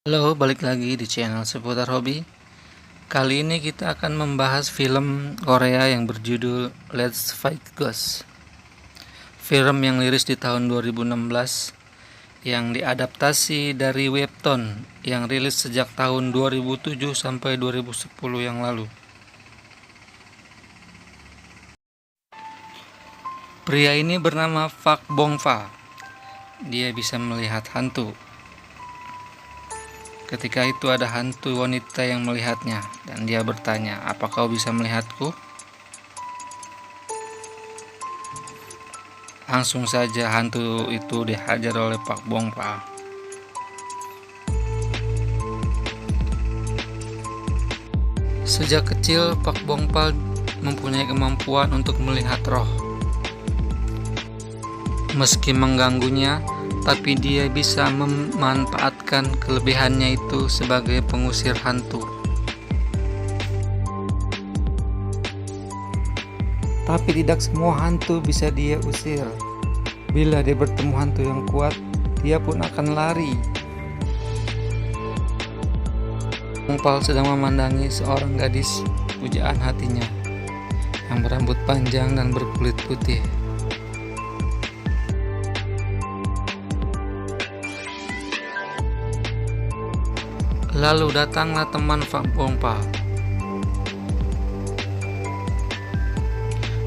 Halo, balik lagi di channel seputar hobi. Kali ini kita akan membahas film Korea yang berjudul Let's Fight Ghost. Film yang liris di tahun 2016 yang diadaptasi dari webtoon yang rilis sejak tahun 2007 sampai 2010 yang lalu. Pria ini bernama Park Bong Fa. Dia bisa melihat hantu. Ketika itu ada hantu wanita yang melihatnya dan dia bertanya, "Apa kau bisa melihatku?" Langsung saja hantu itu dihajar oleh Park Bong Fa. Sejak kecil Park Bong Fa mempunyai kemampuan untuk melihat roh. Meski mengganggunya, tapi dia bisa memanfaatkan kelebihannya itu sebagai pengusir hantu. Tapi tidak semua hantu bisa dia usir. Bila dia bertemu hantu yang kuat, dia pun akan lari. Bong Fa sedang memandangi seorang gadis pujaan hatinya yang berambut panjang dan berkulit putih. Lalu datanglah teman Park Bong Fa.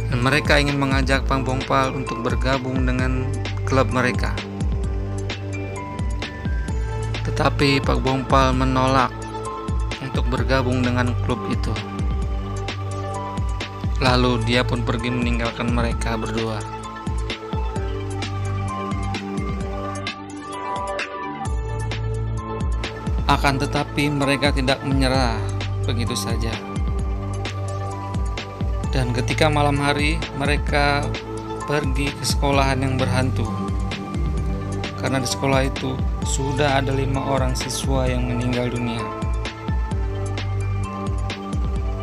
Dan mereka ingin mengajak Park Bong Fa untuk bergabung dengan klub mereka. Tetapi Park Bong Fa menolak untuk bergabung dengan klub itu. Lalu dia pun pergi meninggalkan mereka berdua. Akan tetapi mereka tidak menyerah begitu saja. Dan ketika malam hari mereka pergi ke sekolahan yang berhantu. Karena di sekolah itu sudah ada 5 orang siswa yang meninggal dunia.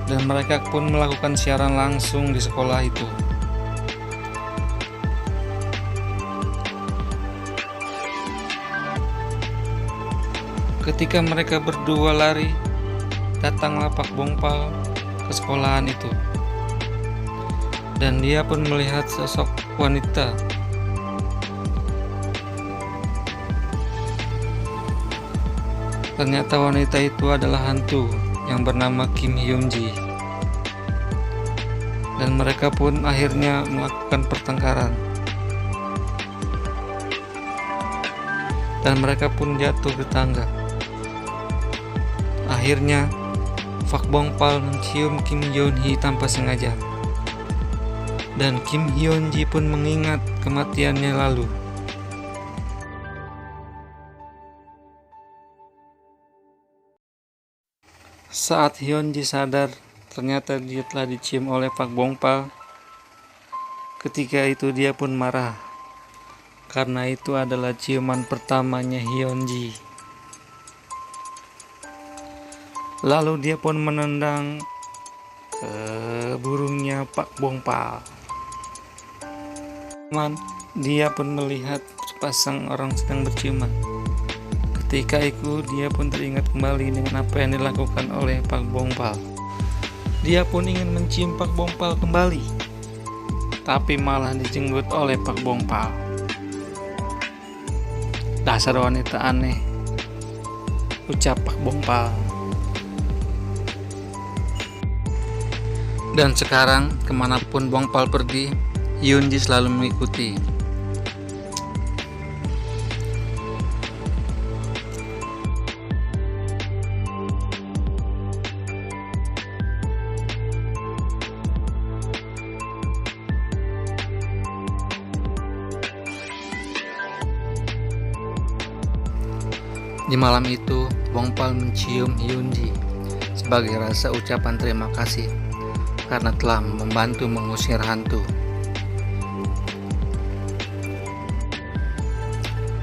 Dan mereka pun melakukan siaran langsung di sekolah itu. Ketika mereka berdua lari, datanglah Park Bong Fa ke sekolahan itu. Dan dia pun melihat sosok wanita. Ternyata wanita itu adalah hantu yang bernama Kim Hyun Ji. Dan mereka pun akhirnya melakukan pertengkaran. Dan mereka pun jatuh ke tangga. Akhirnya, Park Bong Fa mencium Kim Hyun Hee tanpa sengaja. Dan Kim Hyun Ji pun mengingat kematiannya lalu. Saat Hyun Ji sadar, ternyata dia telah dicium oleh Park Bong Fa. Ketika itu dia pun marah, karena itu adalah ciuman pertamanya Hyun Ji. Lalu dia pun menendang ke burungnya Park Bong Fa. Dia pun melihat sepasang orang sedang berciuman. Ketika itu dia pun teringat kembali dengan apa yang dilakukan oleh Park Bong Fa. Dia pun ingin mencium Park Bong Fa kembali, tapi malah dijenggut oleh Park Bong Fa. "Dasar wanita aneh," ucap Park Bong Fa. Dan sekarang kemanapun Bong Fa pergi, Hyun Ji selalu mengikuti. Di malam itu, Bong Fa mencium Hyun Ji sebagai rasa ucapan terima kasih karena telah membantu mengusir hantu.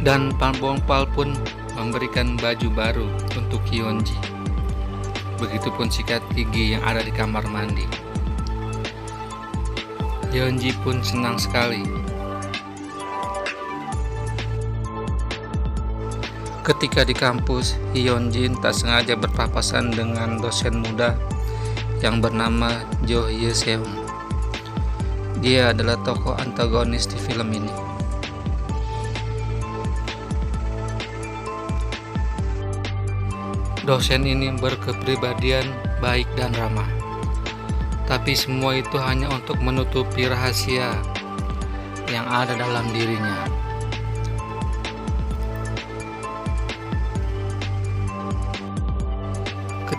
Dan Park Bong Fa pun memberikan baju baru untuk Hyun Ji. Begitupun sikat gigi yang ada di kamar mandi. Hyun Ji pun senang sekali. Ketika di kampus, Hyunjin tak sengaja berpapasan dengan dosen muda yang bernama Jo Hye Seung. Dia adalah tokoh antagonis di film ini. Dosen ini berkepribadian baik dan ramah, tapi semua itu hanya untuk menutupi rahasia yang ada dalam dirinya.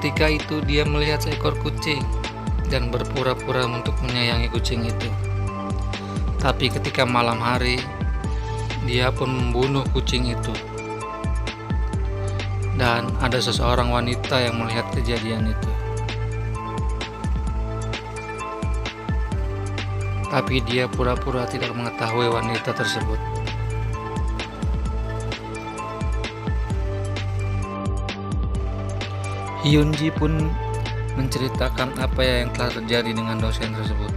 Ketika itu dia melihat seekor kucing dan berpura-pura untuk menyayangi kucing itu. Tapi ketika malam hari, dia pun membunuh kucing itu. Dan ada seseorang wanita yang melihat kejadian itu. Tapi dia pura-pura tidak mengetahui wanita tersebut. Hyunji pun menceritakan apa yang telah terjadi dengan dosen tersebut.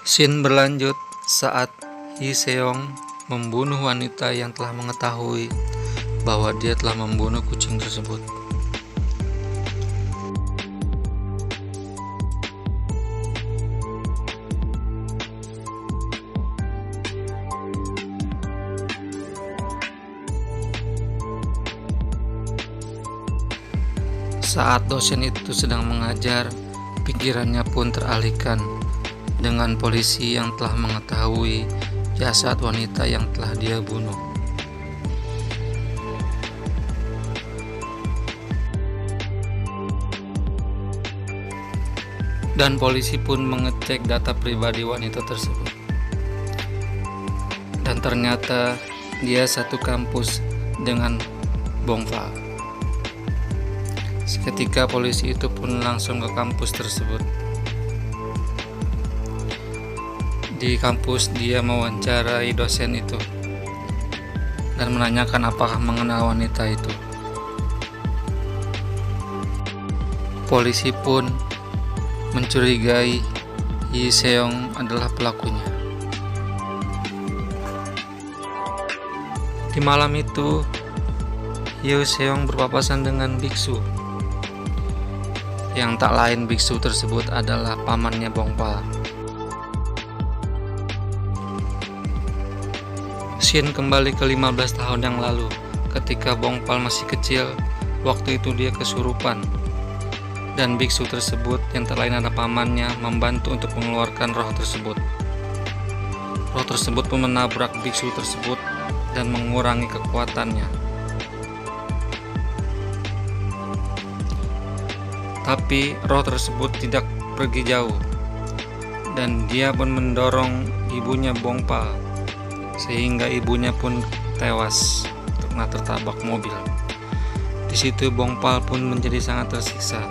Scene berlanjut saat Hye Seong membunuh wanita yang telah mengetahui bahwa dia telah membunuh kucing tersebut. Saat dosen itu sedang mengajar, pikirannya pun teralihkan dengan polisi yang telah mengetahui jasad wanita yang telah dia bunuh. Dan polisi pun mengecek data pribadi wanita tersebut. Dan ternyata dia satu kampus dengan Bong Fa. Seketika polisi itu pun langsung ke kampus tersebut. Di kampus dia mewawancarai dosen itu dan menanyakan apakah mengenal wanita itu. Polisi pun mencurigai Hye Seong adalah pelakunya. Di malam itu, Hye Seong berpapasan dengan biksu. Yang tak lain biksu tersebut adalah pamannya Bong Pa. Scene kembali ke 15 tahun yang lalu, ketika Bong Pa masih kecil. Waktu itu dia kesurupan, dan biksu tersebut yang tak lain adalah pamannya membantu untuk mengeluarkan roh tersebut. Roh tersebut pun menabrak biksu tersebut dan mengurangi kekuatannya. Tapi roh tersebut tidak pergi jauh, dan dia pun mendorong ibunya Bong Pa, sehingga ibunya pun tewas karena tertabrak mobil. Di situ Bong Pa pun menjadi sangat tersiksa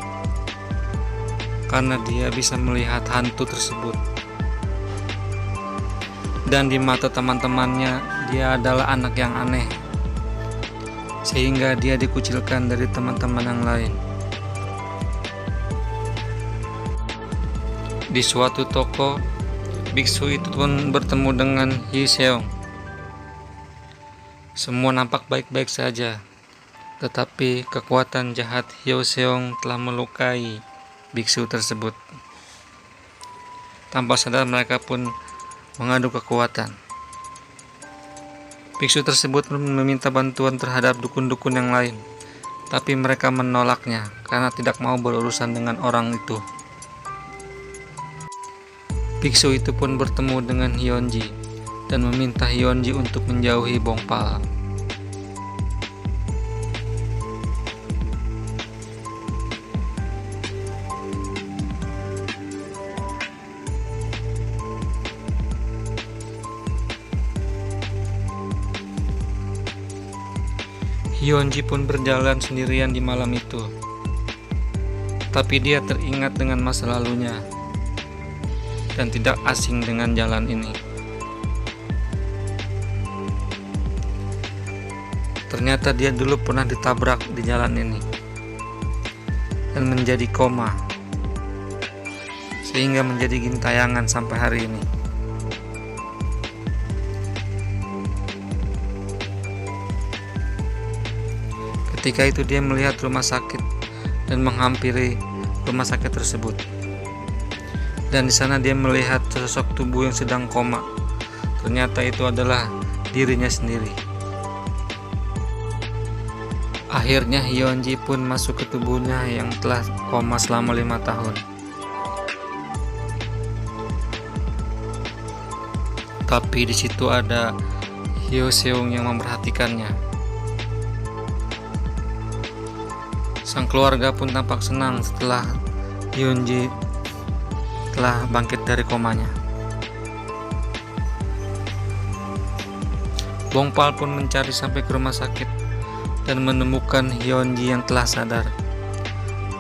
karena dia bisa melihat hantu tersebut. Dan di mata teman-temannya, dia adalah anak yang aneh, sehingga dia dikucilkan dari teman-teman yang lain. Di suatu toko, biksu itu pun bertemu dengan Hye Seong. Semua nampak baik-baik saja, tetapi kekuatan jahat Hye Seong telah melukai biksu tersebut. Tanpa sadar mereka pun mengadu kekuatan. Biksu tersebut meminta bantuan terhadap dukun-dukun yang lain, tapi mereka menolaknya karena tidak mau berurusan dengan orang itu. Biksu itu pun bertemu dengan Hyunji dan meminta Hyunji untuk menjauhi Bong Pa. Hyunji pun berjalan sendirian di malam itu, tapi dia teringat dengan masa lalunya dan tidak asing dengan jalan ini. Ternyata dia dulu pernah ditabrak di jalan ini dan menjadi koma, sehingga menjadi gintayangan sampai hari ini. Ketika itu dia melihat rumah sakit dan menghampiri rumah sakit tersebut. Dan di sana dia melihat sosok tubuh yang sedang koma. Ternyata itu adalah dirinya sendiri. Akhirnya Hyunji pun masuk ke tubuhnya yang telah koma selama 5 tahun. Tapi di situ ada Hyo Seung yang memperhatikannya. Sang keluarga pun tampak senang setelah Hyunji telah bangkit dari komanya. Bongpal pun mencari sampai ke rumah sakit dan menemukan Hyunji yang telah sadar.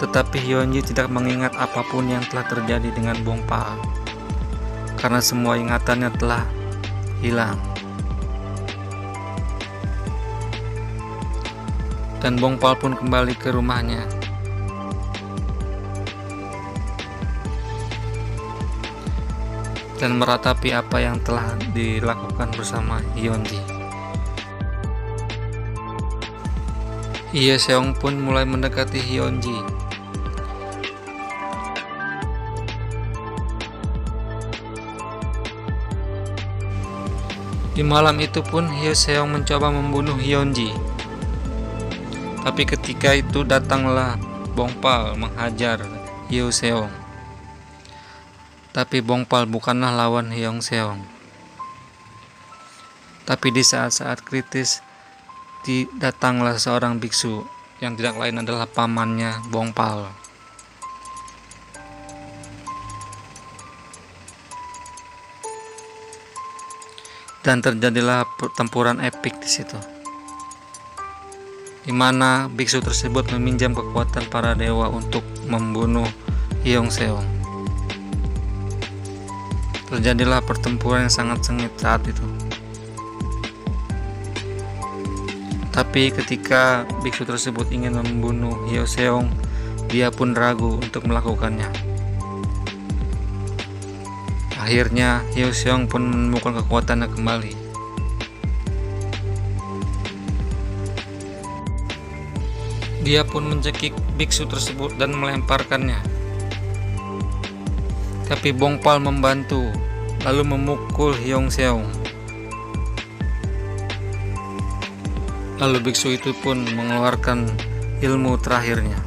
Tetapi Hyunji tidak mengingat apapun yang telah terjadi dengan Bongpal, karena semua ingatannya telah hilang. Dan Bongpal pun kembali ke rumahnya. Dan meratapi apa yang telah dilakukan bersama Hyunji. Hye Seong pun mulai mendekati Hyunji. Di malam itu pun Hye Seong mencoba membunuh Hyunji. Tapi ketika itu datanglah Bongpal menghajar Hye Seong. Tapi Bongpal bukanlah lawan Hye Seong. Tapi di saat-saat kritis datanglah seorang biksu yang tidak lain adalah pamannya Bongpal. Dan terjadilah pertempuran epik di situ, di mana biksu tersebut meminjam kekuatan para dewa untuk membunuh Hye Seong. Terjadilah pertempuran yang sangat sengit saat itu. Tapi ketika biksu tersebut ingin membunuh Hye Seong, dia pun ragu untuk melakukannya. Akhirnya Hye Seong pun menemukan kekuatannya kembali. Dia pun mencekik biksu tersebut dan melemparkannya. Tapi Bongpal membantu, lalu memukul Hye Seong. Lalu biksu itu pun mengeluarkan ilmu terakhirnya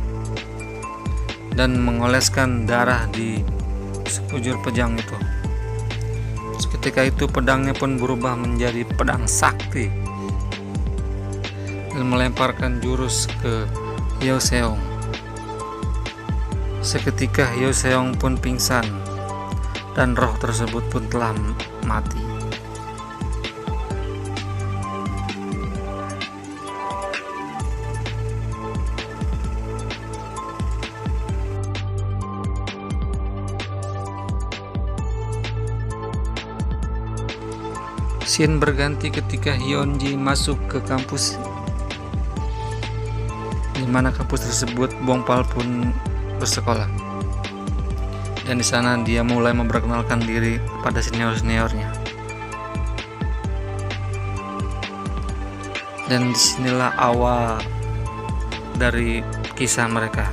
dan mengoleskan darah di sekujur pedang itu. Seketika itu pedangnya pun berubah menjadi pedang sakti dan melemparkan jurus ke Hye Seong. Seketika Hye Seong pun pingsan dan roh tersebut pun telah mati. Scene berganti ketika Hyunji masuk ke kampus, di mana kampus tersebut Bongpal pun bersekolah. Dan di sana dia mulai memperkenalkan diri pada senior-seniornya. Dan disinilah awal dari kisah mereka.